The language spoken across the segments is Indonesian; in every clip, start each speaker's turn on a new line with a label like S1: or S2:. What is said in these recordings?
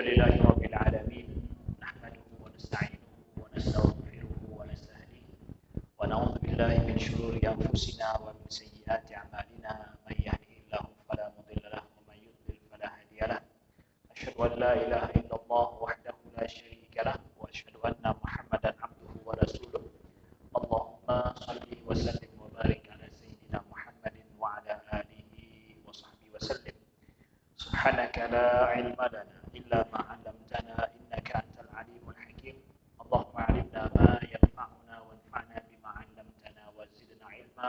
S1: لله رب العالمين نحمده ونستعينه ونستغفره ونستهديه ونعوذ بالله من شرور أنفسنا ومن سيئات أعمالنا من يهده الله فلا مضل له ومن يضلل فلا هادي له أشهد أن لا إله إلا الله وحده لا شريك له وأشهد أن محمدا عبده ورسوله اللهم صل وسلم وبارك على سيدنا محمد وعلى آله وصحبه وسلم سبحانك لا علم لنا إلا ما علمتنا إنك أنت العليم الحكيم اللهم علمنا ما ينفعنا وانفعنا بما علمتنا وزدنا علما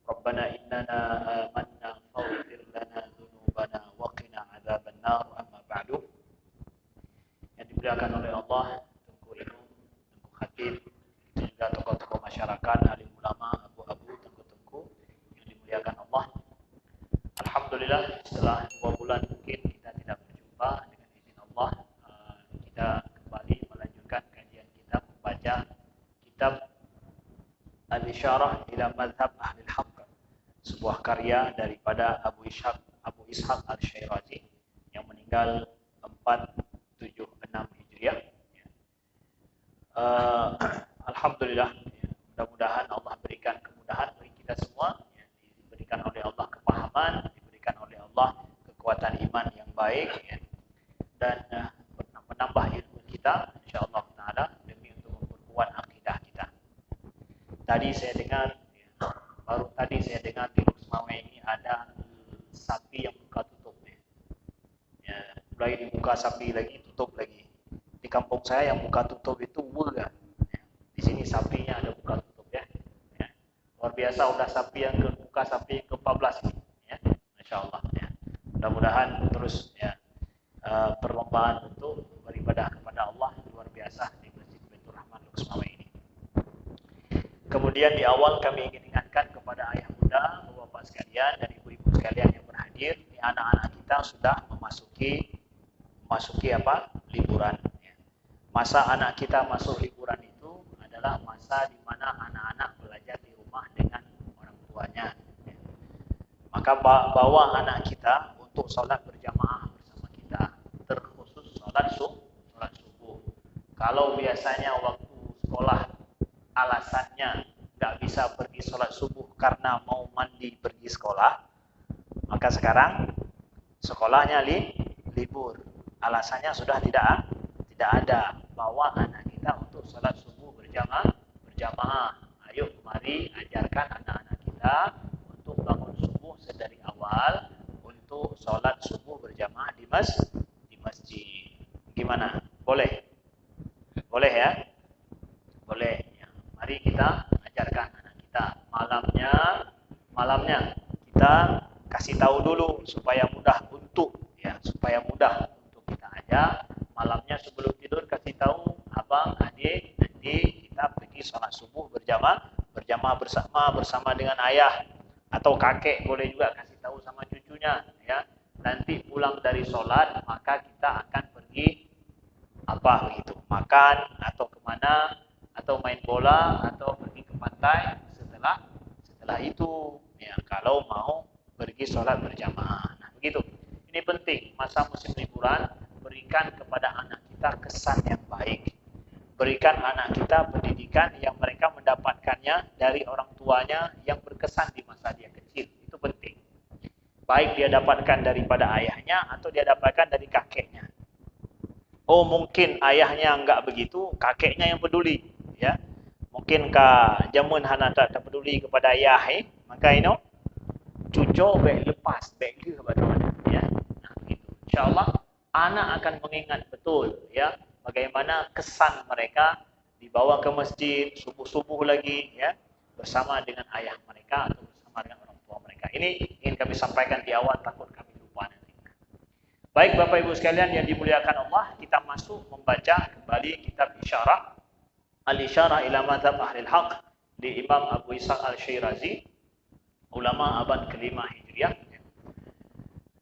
S1: ربنا إننا آمنا فاغفر لنا ذنوبنا وقنا عذاب النار أما بعد yang dimuliakan oleh Allah, Tengku Imam, Tengku Khatib, juga tokoh-tokoh masyarakat, alim ulama, abu-abu, tengku-tengku yang dimuliakan Allah. Alhamdulillah setelah 2 bulan mungkin kita tidak berjumpa, dengan izin Allah kita kembali melanjutkan kajian kita membaca kitab Al-Isyarah ila Madhab Ahlil Haqq, sebuah karya daripada Abu Ishaq Al-Syirazi yang meninggal 476 Hijriah. Alhamdulillah, mudah-mudahan Allah berikan kemudahan bagi kita semua, diberikan oleh Allah kepahaman, diberikan oleh Allah kekuatan iman yang baik, dan menambah ilmu kita insyaallah taala demi untuk memperkuat akidah kita. Baru tadi saya dengar di Luxmawe ini ada sapi yang buka tutup, mulai dibuka sapi lagi, tutup lagi. Di kampung saya yang buka tutup itu wul. Di sini sapinya ada buka tutup ya. Luar biasa, udah sapi yang buka sapi yang ke-14 ini ya. Masyaallah ya. Mudah-mudahan terus ya perlombaan untuk beribadah kepada Allah luar biasa di Masjid Baitur Rahman Luxmawe ini. Kemudian di awal kami ingin ingatkan kepada ayah bunda, bapak sekalian dan ibu-ibu sekalian yang berhadir, ini anak-anak kita sudah memasuki liburan. Masa anak kita masuk liburan itu adalah masa di mana anak-anak belajar di rumah dengan orang tuanya. Maka bawa anak kita untuk sholat berjamaah bersama kita, terkhusus sholat subuh. Kalau biasanya waktu sekolah alasannya nggak bisa pergi sholat subuh karena mau mandi pergi sekolah, maka sekarang sekolahnya libur. Alasannya sudah tidak ada. Bawa anak kita untuk sholat subuh berjamaah. Ayo mari ajarkan anak-anak kita untuk bangun subuh sedari awal untuk sholat subuh berjamaah di masjid. Gimana? Boleh ya? Boleh ya. Mari kita ajarkan anak kita. Malamnya kita kasih tahu dulu supaya mudah untuk kita ajak. Malamnya sebelum tidur kasih tahu abang, adik, nanti kita pergi sholat subuh berjamaah bersama dengan ayah atau kakek, boleh juga kasih tahu sama cucunya ya. Nanti pulang dari sholat maka kita akan pergi makan atau kemana, atau main bola atau pergi ke pantai setelah itu ya, kalau mau pergi sholat berjamaah. Nah begitu, ini penting masa musim liburan. Berikan kepada anak kita kesan yang baik. Berikan anak kita pendidikan yang mereka mendapatkannya dari orang tuanya yang berkesan di masa dia kecil. Itu penting. Baik dia dapatkan daripada ayahnya atau dia dapatkan dari kakeknya. Oh mungkin ayahnya enggak begitu, kakeknya yang peduli. Ya, mungkin jamun hana tak peduli kepada ayah, maka cucu baik lepas baik ke kepada mana. Ya, nah gitu. Insyaallah anak akan mengingat betul ya bagaimana kesan mereka dibawa ke masjid subuh-subuh lagi ya bersama dengan ayah mereka atau bersama dengan orang tua mereka. Ini ingin kami sampaikan di awal, takut kami lupa nanti. Baik Bapak Ibu sekalian yang dimuliakan Allah, kita masuk membaca kembali kitab Isyarah Al-Isyarah ila Madhab Ahlil Haqq di Imam Abu Ishaq Al-Syirazi, ulama abad ke-5 Hijriah.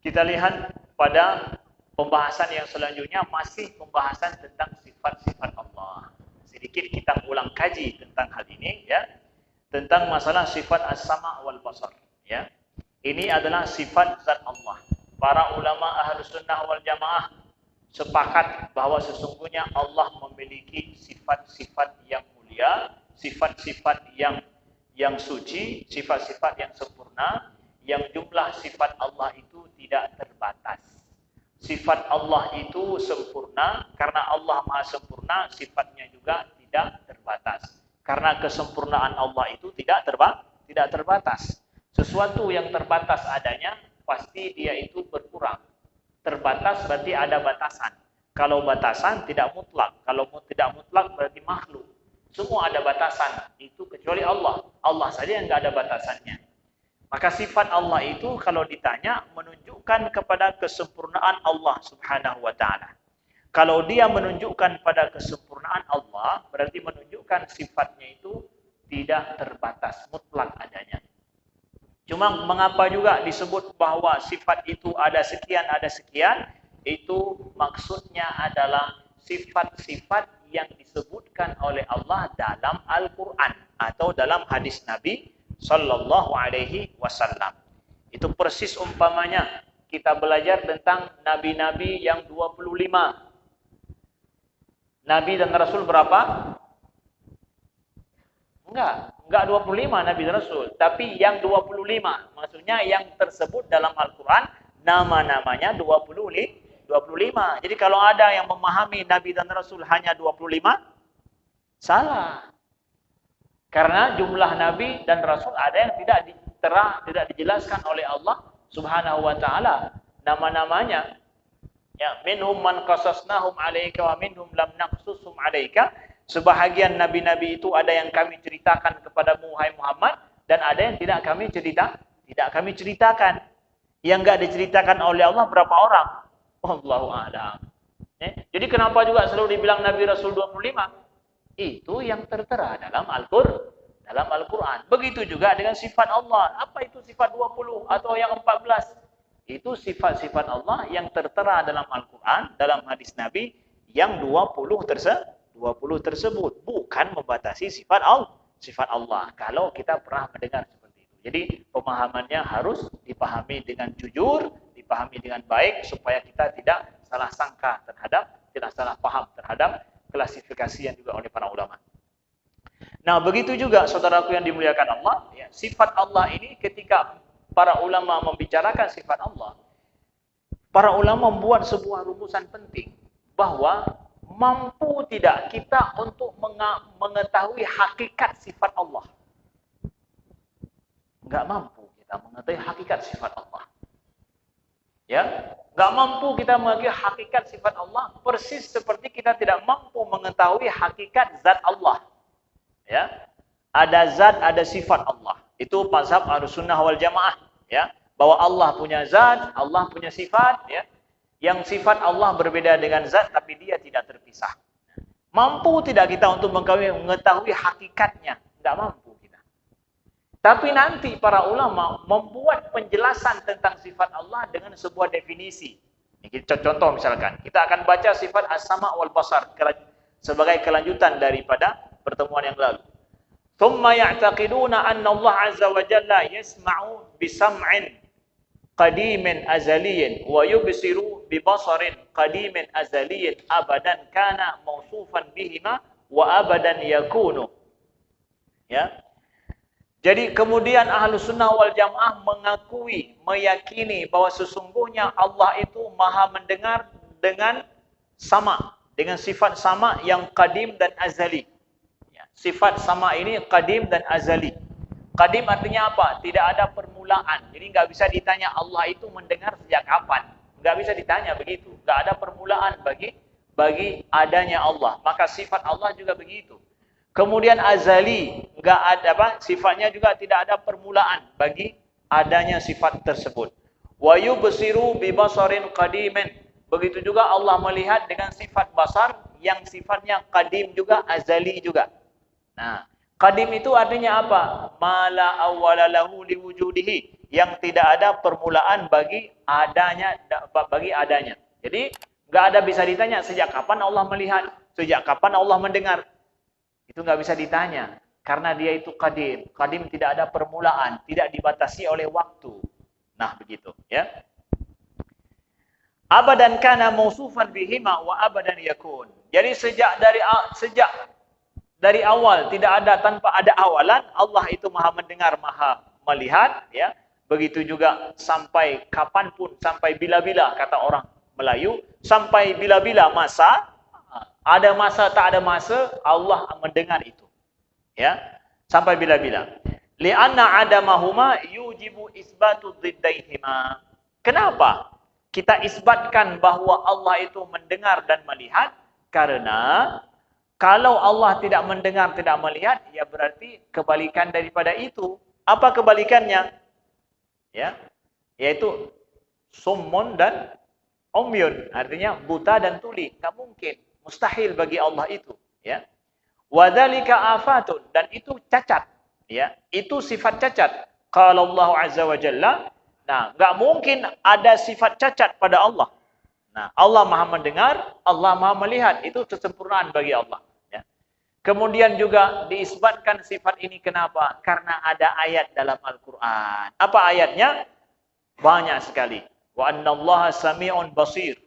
S1: Kita lihat pada pembahasan yang selanjutnya masih pembahasan tentang sifat-sifat Allah. Sedikit kita ulang kaji tentang hal ini ya, tentang masalah sifat as-sama' wal basar ya. Ini adalah sifat zat Allah. Para ulama Ahlus Sunnah wal Jamaah sepakat bahwa sesungguhnya Allah memiliki sifat-sifat yang mulia, sifat-sifat yang suci, sifat-sifat yang sempurna, yang jumlah sifat Allah itu tidak terbatas. Sifat Allah itu sempurna, karena Allah Maha sempurna, sifatnya juga tidak terbatas. Karena kesempurnaan Allah itu tidak terbatas. Sesuatu yang terbatas adanya, pasti dia itu berkurang. Terbatas berarti ada batasan. Kalau batasan tidak mutlak. Kalau tidak mutlak berarti makhluk. Semua ada batasan. Itu kecuali Allah. Allah saja yang tidak ada batasannya. Maka sifat Allah itu kalau ditanya menunjukkan kepada kesempurnaan Allah Subhanahu wa ta'ala. Kalau dia menunjukkan pada kesempurnaan Allah, berarti menunjukkan sifatnya itu tidak terbatas, mutlak adanya. Cuma mengapa juga disebut bahwa sifat itu ada sekian, itu maksudnya adalah sifat-sifat yang disebutkan oleh Allah dalam Al-Quran atau dalam hadis Nabi Sallallahu Alaihi Wasallam. Itu persis umpamanya kita belajar tentang nabi-nabi yang 25. Nabi dan Rasul berapa? Enggak 25 Nabi dan Rasul, tapi yang 25. Maksudnya yang tersebut dalam Al-Quran nama-namanya 25. Jadi kalau ada yang memahami Nabi dan Rasul hanya 25, salah. Karena jumlah Nabi dan Rasul ada yang tidak dijelaskan oleh Allah Subhanahu wa ta'ala nama-namanya. Ya, minhum man qasasnahum 'alaika wa minhum lam naqsusum 'alaika. Sebahagian nabi-nabi itu ada yang kami ceritakan kepadamu wahai Muhammad, dan ada yang tidak kami ceritakan. Yang enggak diceritakan oleh Allah berapa orang? Wallahu a'lam. Jadi kenapa juga selalu dibilang Nabi Rasul 25? Itu yang tertera dalam Al-Quran. Begitu juga dengan sifat Allah. Apa itu sifat 20 atau yang 14? Itu sifat-sifat Allah yang tertera dalam Al-Quran, dalam hadis Nabi yang 20 tersebut. Bukan membatasi sifat Allah. Kalau kita pernah mendengar seperti itu. Jadi pemahamannya harus dipahami dengan jujur, dipahami dengan baik, supaya kita tidak salah sangka tidak salah paham terhadap klasifikasi yang juga oleh para ulama. Nah, begitu juga saudaraku yang dimuliakan Allah, ya, sifat Allah ini ketika para ulama membicarakan sifat Allah, para ulama membuat sebuah rumusan penting bahwa mampu tidak kita untuk mengetahui hakikat sifat Allah. Enggak mampu kita mengetahui hakikat sifat Allah. Ya, enggak mampu kita mengetahui hakikat sifat Allah, persis seperti kita tidak mampu mengetahui hakikat zat Allah. Ya, ada zat, ada sifat Allah. Itu mazhab Ahlussunnah wal Jamaah, ya, bahwa Allah punya zat, Allah punya sifat, ya. Yang sifat Allah berbeda dengan zat, tapi dia tidak terpisah. Mampu tidak kita untuk mengetahui hakikatnya? Tidak mampu kita. Tapi nanti para ulama membuat penjelasan tentang sifat Allah dengan sebuah definisi. Contoh misalkan, kita akan baca sifat as-sama' wal basar sebagai kelanjutan daripada pertemuan yang lalu. Thumma ya'taqiduna anna Allah azza wa jalla yasma'u bisam'in qadimin azaliyin wa yubsiru bibasarin qadimin azaliyin abadan kana mausufan bihima wa abadan yakunu. Ya. Jadi kemudian Ahlussunnah wal Jamaah meyakini bahwa sesungguhnya Allah itu Maha mendengar dengan sama, dengan sifat sama yang qadim dan azali. Ya. Sifat sama ini qadim dan azali. Qadim artinya apa? Tidak ada permulaan. Jadi nggak bisa ditanya Allah itu mendengar sejak kapan. Nggak bisa ditanya begitu. Nggak ada permulaan bagi adanya Allah. Maka sifat Allah juga begitu. Kemudian azali, nggak ada sifatnya juga tidak ada permulaan bagi adanya sifat tersebut. Wa yubsiru bi basarin qadimin. Begitu juga Allah melihat dengan sifat basar yang sifatnya qadim juga, azali juga. Nah, qadim itu artinya apa? Mala awwala lahu liwujudihi, yang tidak ada permulaan bagi adanya. Jadi enggak ada bisa ditanya sejak kapan Allah melihat, sejak kapan Allah mendengar. Itu enggak bisa ditanya karena dia itu qadim. Qadim tidak ada permulaan, tidak dibatasi oleh waktu. Nah, begitu, ya. Abadan kana mausufan bihima wa abadan yakun. Jadi sejak dari awal tidak ada tanpa ada awalan, Allah itu Maha mendengar, Maha melihat, ya. Begitu juga sampai kapanpun, sampai bila-bila kata orang Melayu, sampai bila-bila masa, ada masa tak ada masa, Allah mendengar itu. Ya. Sampai bila-bila. Li'anna adamahuma yujibu isbatu dhiddaihima. Kenapa kita isbatkan bahwa Allah itu mendengar dan melihat? Karena kalau Allah tidak mendengar, tidak melihat, ya berarti kebalikan daripada itu. Apa kebalikannya? Ya, yaitu summun dan umyun, artinya buta dan tuli. Tak mungkin, mustahil bagi Allah itu. Ya, wadzalika afatun, dan itu cacat. Ya, itu sifat cacat. Qala Allah azza wa jalla. Nah, enggak mungkin ada sifat cacat pada Allah. Nah, Allah Maha mendengar, Allah Maha melihat. Itu kesempurnaan bagi Allah. Ya. Kemudian juga diisbatkan sifat ini kenapa? Karena ada ayat dalam Al-Quran. Apa ayatnya? Banyak sekali. Wa annallaha sami'un basir.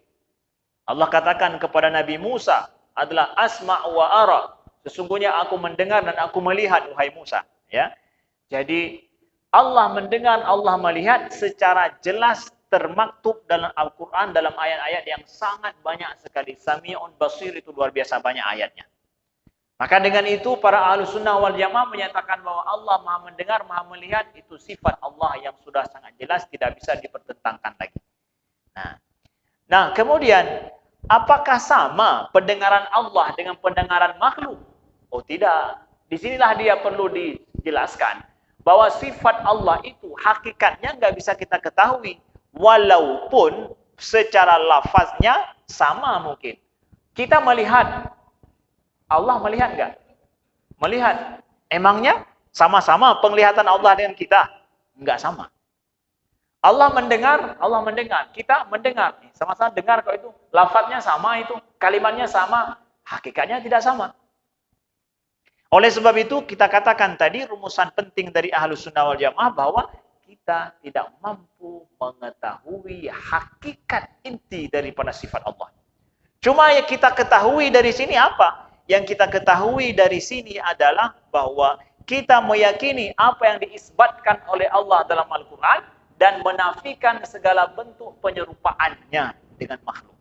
S1: Allah katakan kepada Nabi Musa adalah asma' wa ara. Sesungguhnya aku mendengar dan aku melihat, wahai Musa. Ya. Jadi Allah mendengar, Allah melihat secara jelas termaktub dalam Al-Quran, dalam ayat-ayat yang sangat banyak sekali. Sami'un basir itu luar biasa banyak ayatnya. Maka dengan itu para Ahlus Sunnah wal Jamaah menyatakan bahwa Allah Maha mendengar, Maha melihat, itu sifat Allah yang sudah sangat jelas, tidak bisa dipertentangkan lagi. Nah, kemudian apakah sama pendengaran Allah dengan pendengaran makhluk? Oh tidak. Disinilah dia perlu dijelaskan bahwa sifat Allah itu hakikatnya nggak bisa kita ketahui. Walaupun secara lafaznya sama mungkin. Kita melihat, Allah melihat nggak? Melihat. Emangnya sama-sama penglihatan Allah dengan kita? Nggak sama. Allah mendengar. Kita mendengar. Sama-sama dengar kok itu. Lafaznya sama itu. Kalimatnya sama. Hakikatnya tidak sama. Oleh sebab itu kita katakan tadi rumusan penting dari Ahlus Sunnah wal Jamaah bahwa kita tidak mampu mengetahui hakikat inti daripada sifat Allah. Cuma yang kita ketahui dari sini apa? Yang kita ketahui dari sini adalah bahwa kita meyakini apa yang diisbatkan oleh Allah dalam Al-Quran dan menafikan segala bentuk penyerupaannya dengan makhluk.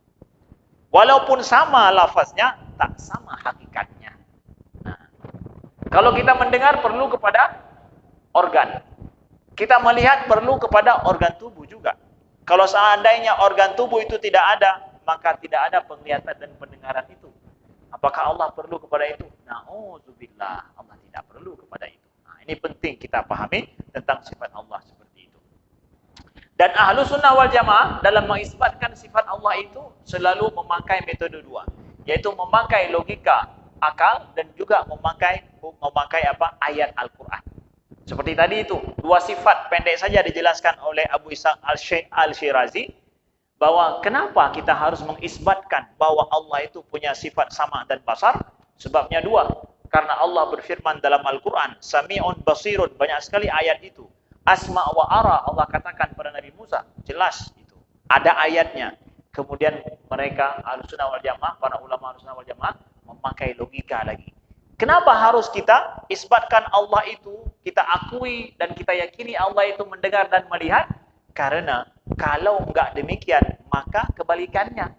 S1: Walaupun sama lafaznya, tak sama hakikatnya. Nah, kalau kita mendengar perlu kepada organ. Kita melihat perlu kepada organ tubuh juga. Kalau seandainya organ tubuh itu tidak ada, maka tidak ada penglihatan dan pendengaran itu. Apakah Allah perlu kepada itu? Na'udzubillah, Allah tidak perlu kepada itu. Nah, ini penting kita pahami tentang sifat Allah seperti itu. Dan Ahlus Sunnah wal Jamaah dalam mengisbatkan sifat Allah itu selalu memakai metode dua, yaitu memakai logika akal dan juga memakai ayat Al-Quran. Seperti tadi itu, dua sifat pendek saja dijelaskan oleh Abu Ishaq Al-Shirazi, bahwa kenapa kita harus mengisbatkan bahwa Allah itu punya sifat sama dan basar? Sebabnya dua. Karena Allah berfirman dalam Al-Quran, Sami'un basirun, banyak sekali ayat itu. Asma' wa ara, Allah katakan pada Nabi Musa, jelas itu. Ada ayatnya. Kemudian mereka, Ahlus Sunnah wal Jamaah, para ulama Ahlus Sunnah wal Jamaah, memakai logika lagi. Kenapa harus kita isbatkan Allah itu, kita akui dan kita yakini Allah itu mendengar dan melihat? Karena kalau enggak demikian, maka kebalikannya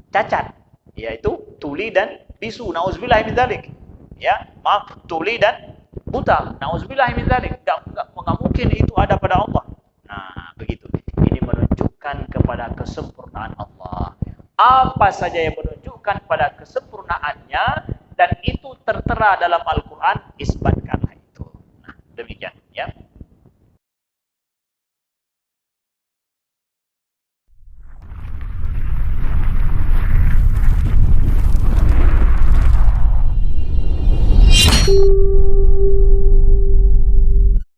S1: cacat, yaitu tuli dan bisu. Nauzubillah min dzalik. Ya, maaf, tuli dan buta. Nauzubillah min dzalik. Enggak mungkin itu ada pada Allah. Nah, begitu. Ini menunjukkan kepada kesempurnaan Allah. Apa saja yang menunjukkan pada kesempurnaannya dan itu tertera dalam Al-Quran